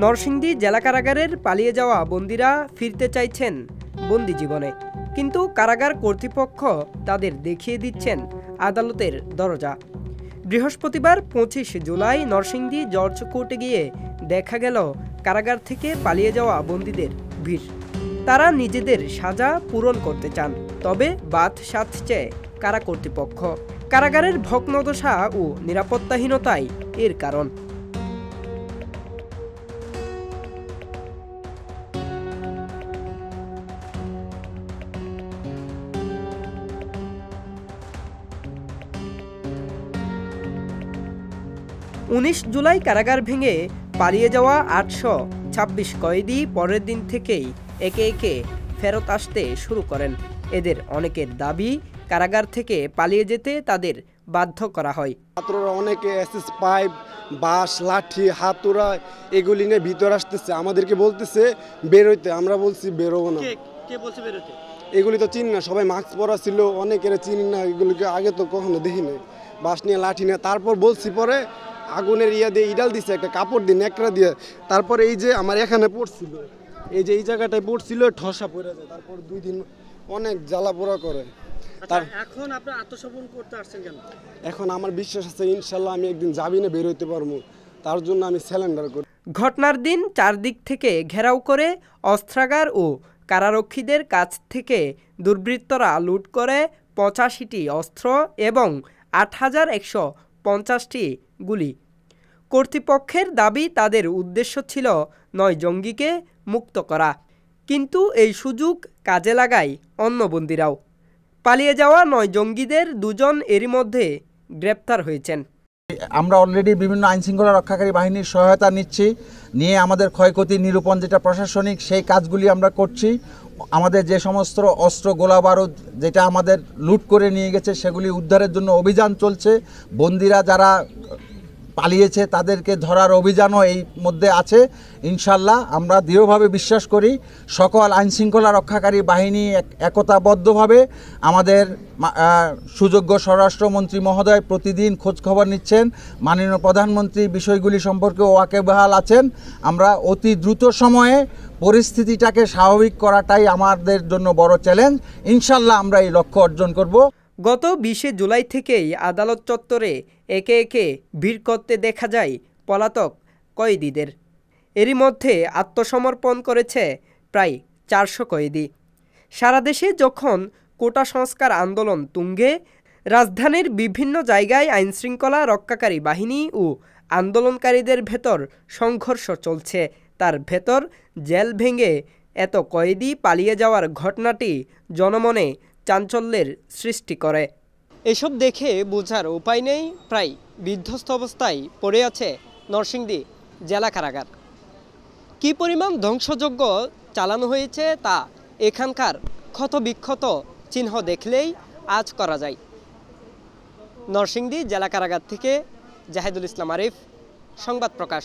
নরসিংদী জেলা কারাগারের পালিয়ে যাওয়া বন্দীরা ফিরতে চাইছেন বন্দি জীবনে, কিন্তু কারাগার কর্তৃপক্ষ তাদের দেখিয়ে দিচ্ছেন আদালতের দরজা। বৃহস্পতিবার 25 জুলাই নরসিংদী জর্জ কোর্টে গিয়ে দেখা গেল কারাগার থেকে পালিয়ে যাওয়া বন্দীদের ভিড়। তারা নিজেদের সাজা পূরণ করতে চান, তবে বাদ সাধছে কারা কর্তৃপক্ষ। কারাগারের ভগ্নদশা ও নিরাপত্তাহীনতাই এর কারণ। উনিশ জুলাই কারাগার ভেঙে পালিয়ে যাওয়া 826 কয়েদি পরের দিন থেকেই একে একে ফেরত আসতে শুরু করেন। এদের অনেকের দাবি, কারাগার থেকে পালিয়ে যেতে তাদের বাধ্য করা হয়। ছাত্ররা অনেকে এসএস পাইপ, বাঁশ, লাঠি, হাতুড়া এগুলি নিয়ে ভিতর আসতেছে, আমাদেরকে বলতেছে বেরোইতে। আমরা বলছি বেরোবো না। কে বলছে বেরোতে? এগুলি তো চিনি না, সবাই মাস্ক পরা ছিল, অনেকের চিনি না, এগুলিকে আগে তো কখনো দেখি নাই। বাঁশ নিয়ে, লাঠি নিয়ে, তারপর বলছি পরে আগুনের দিয়ে ইডাল দিছে, একটা কাপড় দিয়ে নেকড়া দিয়ে। তারপরে এই যে আমার এখানে পড়ছিল, এই যে এই জায়গাটায় পড়ছিল, ঠসা পড়ে যায়। তারপর 2 দিন অনেক জ্বালা পোড়া করে। এখন আপনি আত্মসমর্পণ করতে আসছেন কেন? এখন আমার বিশ্বাস আছে ইনশাল্লাহ আমি একদিন জামিনে বের হইতে পারবো, তার জন্য আমি স্যালেন্ডার করি। ঘটনার দিন চারদিক থেকে ঘেরাও করে অস্ত্রাগার ও কারারক্ষীদের কাছ থেকে দুর্বৃত্তরা লুট করে 85টি অস্ত্র এবং 8150টি গুলি। কর্তৃপক্ষের দাবি তাদের উদ্দেশ্য ছিল 9 জঙ্গিকে মুক্ত করা, কিন্তু এই সুযোগ কাজে লাগায় অন্য বন্দীরাও। পালিয়ে যাওয়া 9 জঙ্গিদের 2 জন এরই মধ্যে গ্রেপ্তার হয়েছেন। আমরা অলরেডি বিভিন্ন আইনশৃঙ্খলা রক্ষাকারী বাহিনীর সহায়তা নিয়ে আমাদের ক্ষয়ক্ষতি নিরূপণ যেটা প্রশাসনিক, সেই কাজগুলি আমরা করছি। আমাদের যে সমস্ত অস্ত্র, গোলা বারুদ যেটা আমাদের লুট করে নিয়ে গেছে সেগুলি উদ্ধারের জন্য অভিযান চলছে। বন্দীরা যারা পালিয়েছে তাদেরকে ধরার অভিযানও এই মধ্যে আছে। ইনশাল্লাহ আমরা দৃঢ়ভাবে বিশ্বাস করি সকল আইনশৃঙ্খলা রক্ষাকারী বাহিনী একতাবদ্ধভাবে, আমাদের সুযোগ্য স্বরাষ্ট্রমন্ত্রী মহোদয় প্রতিদিন খোঁজখবর নিচ্ছেন, মাননীয় প্রধানমন্ত্রী বিষয়গুলি সম্পর্কে ওয়াকিবহাল আছেন। আমরা অতি দ্রুত সময়ে পরিস্থিতিটাকে স্বাভাবিক করাটাই আমাদের জন্য বড় চ্যালেঞ্জ। ইনশাল্লাহ আমরা এই লক্ষ্য অর্জন করব। গত 20 জুলাই থেকেই আদালত চত্বরে একে একে ভিড় করতে দেখা যায় পলাতক কয়েদিদের। এরই মধ্যে আত্মসমর্পণ করেছে প্রায় 400 কয়েদি। সারা দেশে যখন কোটা সংস্কার আন্দোলন তুঙ্গে, রাজধানীর বিভিন্ন জায়গায় আইনশৃঙ্খলা রক্ষাকারী বাহিনী ও আন্দোলনকারীদের ভেতর সংঘর্ষ চলছে, তার ভেতর জেল ভেঙে এত কয়েদি পালিয়ে যাওয়ার ঘটনাটি জনমনে চাঞ্চল্যের সৃষ্টি করে। এসব দেখে বোঝার উপায় নেই, প্রায় বিধ্বস্ত অবস্থায় পড়ে আছে নরসিংদী জেলা কারাগার। কী পরিমাণ ধ্বংসযজ্ঞ চালানো হয়েছে তা এখানকার ক্ষতবিক্ষত চিহ্ন দেখলেই আঁচ করা যায়। নরসিংদী জেলা কারাগার থেকে জাহিদুল ইসলাম আরিফ, সংবাদ প্রকাশ।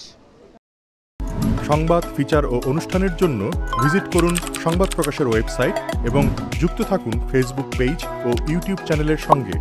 সংবাদ, ফিচার ও অনুষ্ঠানের জন্য ভিজিট করুন সংবাদ প্রকাশের ওয়েবসাইট এবং যুক্ত থাকুন ফেসবুক পেজ ও ইউটিউব চ্যানেলের সঙ্গে।